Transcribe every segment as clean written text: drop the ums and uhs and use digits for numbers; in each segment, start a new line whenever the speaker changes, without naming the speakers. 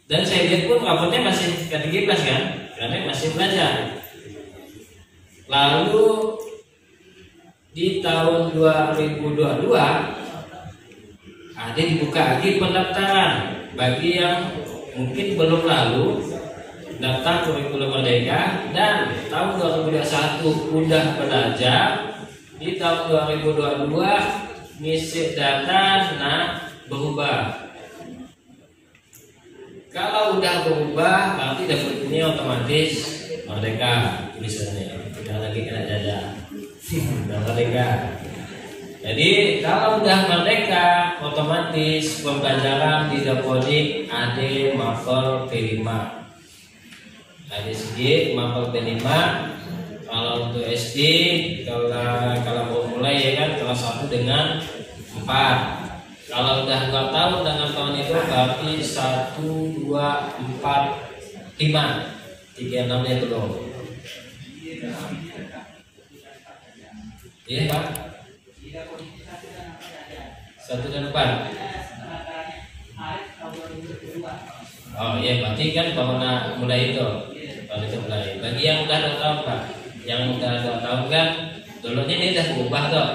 Dan saya lihat pun rapotnya masih K13 kan, karena masih belajar. Lalu di tahun 2022 ada dibuka lagi pendaftaran bagi yang mungkin belum lalu daftar kurikulum merdeka dan tahun 2021 udah belajar. Di tahun 2022 ngisi data berubah. Kalau udah berubah berarti daftar ini otomatis merdeka tulisannya, tidak lagi kena jajah. Merdeka. Jadi kalau udah merdeka otomatis pembelajaran di Dapodik ada mapel P5. Ada sedikit mapel P5. Kalau untuk SD kalau mau mulai ya kan kelas 1 dengan 4. Kalau udah 2 tahun dengan tahun itu berarti 1, 2, 4, 5, 3, 6 itu loh. Iya Pak. 1 dan 4. Oh iya berarti kan baru mulai itu. Baru itu mulai. Bagi yang udah 2 tahun Pak, yang udah 2 tahun kan dulunya ini udah berubah tuh.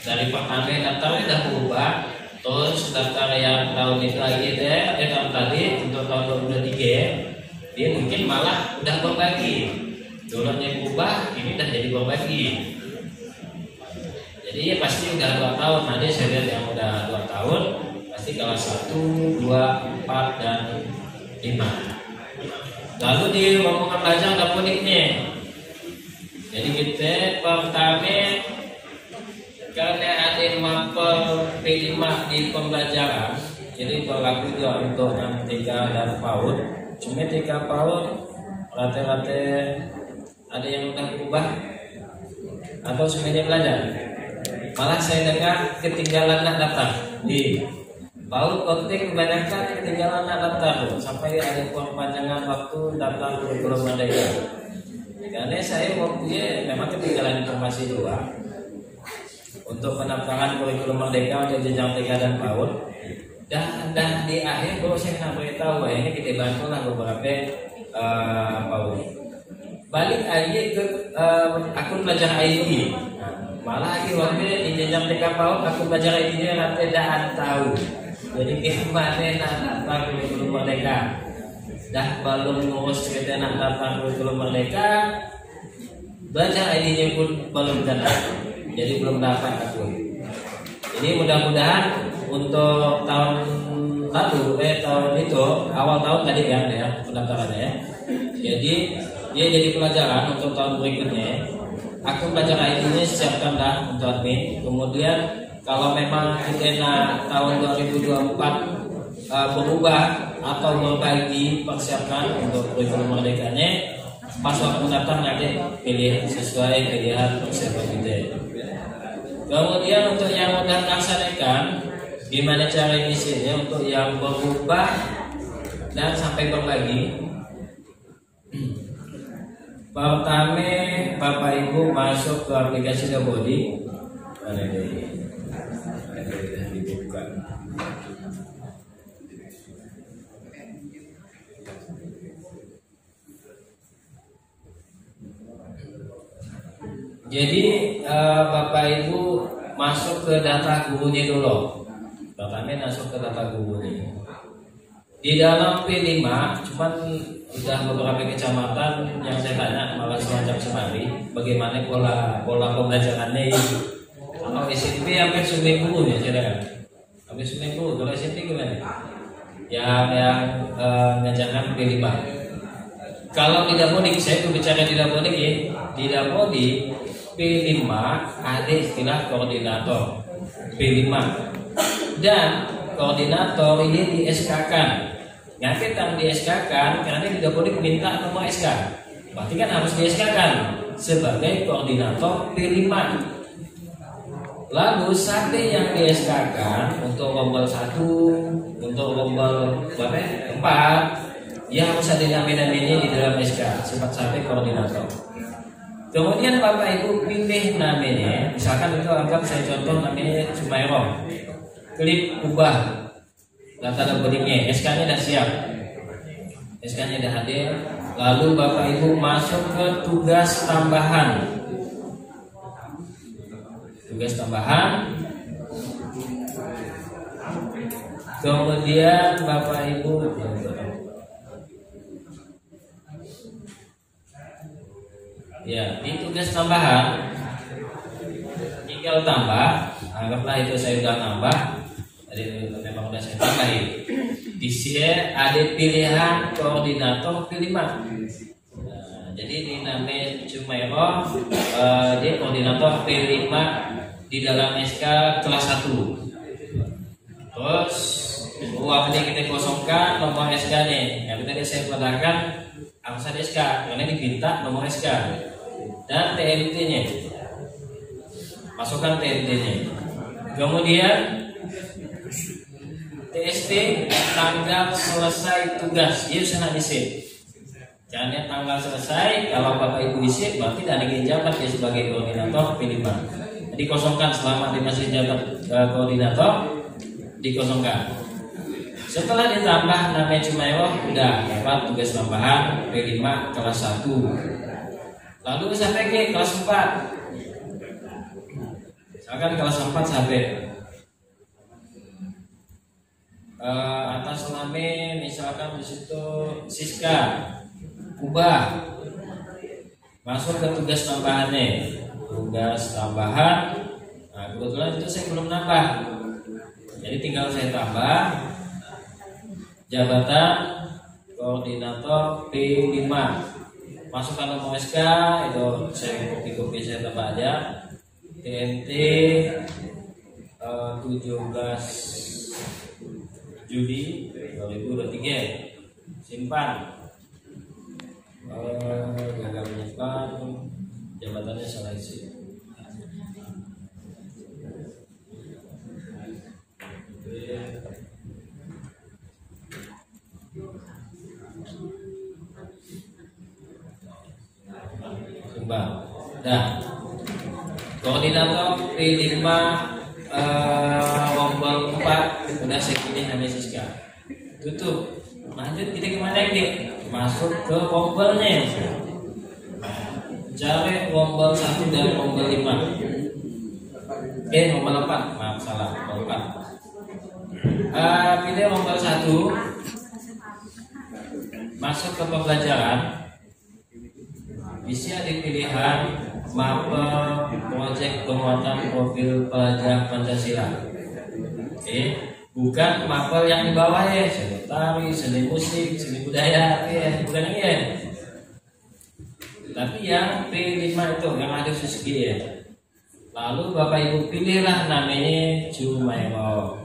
Dari pertama daftarnya udah berubah. Terus daftar yang tahun itu lagi tahun tadi untuk tahun 2023 dia mungkin malah udah berbagi. Dulunya berubah, ini udah jadi berbagi. Jadi ya pasti udah 2 tahun. Nanti saya lihat yang udah 2 tahun pasti kelas 1, 2, 4 dan 5. Lalu di rombongan belajar Dapodiknya. Jadi kita pertama karena ada mapel P5 di pembelajaran, jadi berlaku juga untuk yang 3 dan PAUD. Cuma 3 PAUD rata-rata ada yang udah berubah atau semuanya belajar. Malah saya dengar ketinggalan nak daftar di PAUD konting kebanyakan ketinggalan nak daftar sampai ada perpanjangan waktu daftar kurikulum merdeka. Karena saya waktunya memang ketinggalan informasi juga untuk pendaftaran kurikulum merdeka untuk jenjang 3 dan PAUD. Dan di akhir baru saya kena beritahu ini kita bantu lah beberapa PAUD. Balik aja ke akun belajar ID. Malah lagi waktu di jenjang 3 PAUD akun belajar ID-nya nanti tidak tahu. Jadi gimana nak daftar kurikulum merdeka? Dah belum ngurus cerita nak daftar kurikulum merdeka, belajar ID-nya pun belum datang. Jadi belum dapat akun. Ini mudah-mudahan untuk tahun lalu, tahun itu awal tahun tadi kan ya pendaftarannya ya. Jadi dia jadi pelajaran untuk tahun berikutnya. Akun belajar ID-nya siapkan dah untuk admin. Kemudian kalau memang kita nak tahun 2024 berubah atau berbagi, persiapkan untuk kurikulum merdekanya. Pas waktu datang nanti pilih sesuai pilihan persiapan kita. Kemudian untuk yang udah laksanakan, gimana cara ngisinya untuk yang berubah dan sampai berbagi. Pertama, Bapak Ibu masuk ke aplikasi Dapodik. Ada dibuka. Jadi Bapak Ibu masuk ke data gurunya dulu. Pertama masuk ke data gurunya. Di dalam P5 cuman udah beberapa kecamatan yang saya tanya malah semacam semari bagaimana pola pembelajarannya itu. Kalau SMP hampir seminggu ya saudara. Hampir seminggu. Kalau SMP gimana? Yang ngajarkan P5. Kalau di Dapodik, saya berbicara di Dapodik ya. Di Dapodik P5 ada istilah koordinator P5 dan koordinator ini di SK-kan. Ngapain tang di SK-kan? Karena di Dapodik minta nomor SK. Berarti kan harus di SK-kan sebagai koordinator P5. Lalu sate yang di SK-kan untuk rombel 1, untuk rombel berapa? 4, ya harus ada nama-namanya di dalam SK sifat sate koordinator. Kemudian Bapak Ibu pilih namanya, misalkan itu anggap saya contoh namanya Sumairong. Klik ubah data Dapodiknya, SK-nya sudah siap. SK-nya udah hadir. Lalu Bapak Ibu masuk ke tugas tambahan. Tugas tambahan. Kemudian Bapak Ibu ya, di tugas tambahan tinggal tambah. Anggaplah itu saya udah nambah. Tadi memang udah saya tambahin. Di sini ada pilihan koordinator P5. Jadi di namanya Jumairo, dia koordinator P5 di dalam SK kelas 1. Terus uangnya kita kosongkan nomor SK nih. Yang tadi saya katakan angsa SK, karena diminta nomor SK dan TNT-nya. Masukkan TNT-nya. Kemudian TST tanggal selesai tugas. Itu sana isi. Jangan tanggal selesai. Kalau Bapak Ibu isi berarti tidak ada jabat dia sebagai koordinator P5. Jadi kosongkan selama dia masih jabat koordinator, dikosongkan. Setelah ditambah namanya Jumairo, udah dapat tugas tambahan P5 kelas 1. Lalu sampai ke kelas 4. Misalkan kelas 4 sampai atas nama misalkan di situ Siska, ubah masuk ke tugas tambahannya. Tugas tambahan. Nah, kebetulan itu saya belum nambah. Jadi tinggal saya tambah jabatan koordinator P5. Masukkan nomor SK, itu saya copy saya tambah aja. TNT 17 Juli 2023. Simpan. Gagal menyimpan, jabatannya salah isi. Nah, koordinator P5 rombel 4 udah saya pilih namanya Siska. Tutup. Lanjut kita kemana ini? Masuk ke rombelnya. Cari rombel 1 dan rombel 5. Rombel 4. Maaf salah, rombel 4. Pilih rombel 1. Masuk ke pembelajaran. Bisa di pilihan mapel proyek penguatan profil pelajar Pancasila. Bukan mapel yang di bawah ya, seni tari, seni musik, seni budaya, bukan ini ya. Tapi yang P5 itu yang ada segi ya. Lalu Bapak Ibu pilihlah namanya Jumairo.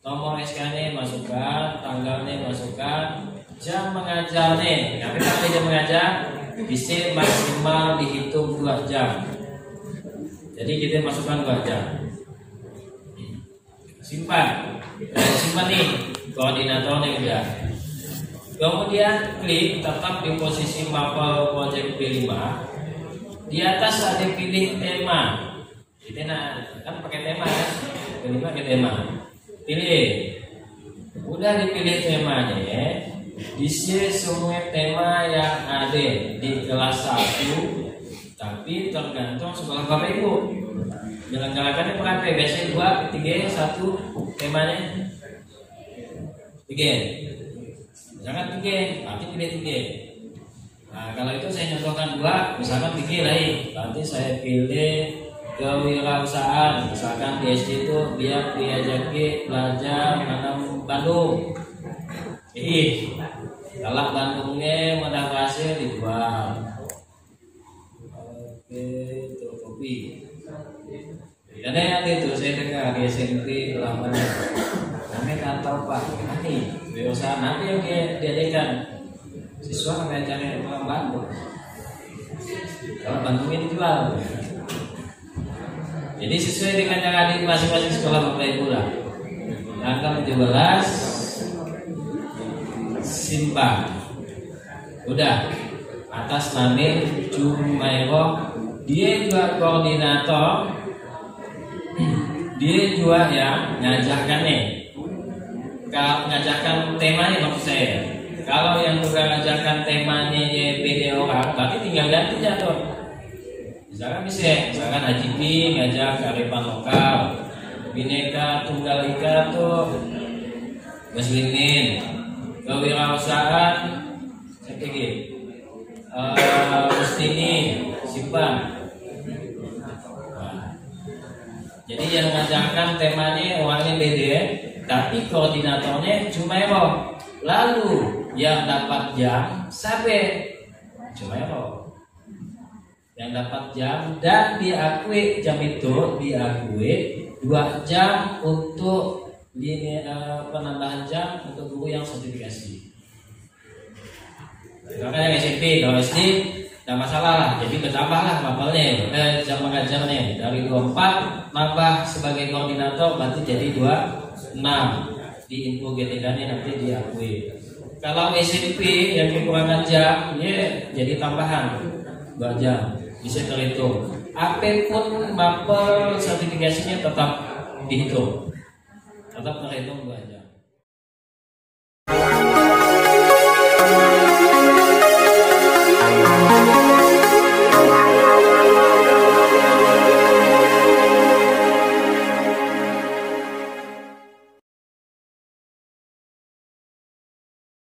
Nomor SK-nya masukkan, tanggalnya masukkan, jam mengajarnya. Tapi kalau jam mengajar bisa maksimal dihitung 2 jam. Jadi kita masukkan 2 jam. Simpan. Simpan nih koordinatornya udah. Kemudian klik tetap di posisi mapel project P5. Di atas ada pilih tema. Kita kan pakai tema kan? P5 pakai tema. Pilih. Udah dipilih temanya ya. Isi semua tema yang ada di kelas 1, tapi tergantung sekolah Bapak Ibu. Menyelenggarakannya berapa? Biasanya 2, 3, 1 temanya 3. Misalkan 3, berarti pilih 3. Nah kalau itu saya contohkan 2, misalkan 3 lain. Berarti saya pilih kewirausahaan. Misalkan di SD itu dia diajaki belajar menanam Bandung. Kalau Bandungnya mudah berhasil dijual. Oke, itu kopi. Ada yang itu saya dengar di SMP lamanya. Namanya kantor Pak. Nanti usaha nanti yang diadakan siswa mengajarkan orang Bandung. Kalau Bandungnya dijual. Jadi sesuai dengan yang ada di masing-masing sekolah Bapak Ibu lah. Tanggal 17 simpan. Udah atas nama Jumairo. Dia juga koordinator. Dia juga yang ngajarkan nih. Ngajarkan temanya maksud saya. Kalau yang juga ngajarkan temanya beda orang, berarti tinggal ganti jatuh. Misalkan Haji P ngajak kearifan lokal, Bhinneka Tunggal Ika tuh muslimin, kewirausahaan sedikit, Mustini simpan. Jadi yang mengajarkan temanya orangnya beda, tapi koordinatornya cuma Ero. Lalu yang dapat jam sampai cuma Ero. Yang dapat jam dan diakui jam itu diakui 2 jam untuk penambahan jam untuk guru yang sertifikasi. Karena yang SMP, kalau SD tidak masalah lah, jadi bertambahlah mapelnya, jam mengajarnya dari 24 nambah sebagai koordinator berarti jadi 26 di info GTK-nya nanti diakui. Kalau SMP yang kekurangan jam, ya jadi tambahan 2 jam bisa terhitung. Apapun mapel sertifikasinya tetap dihitung, tetap terhitung 2 jam.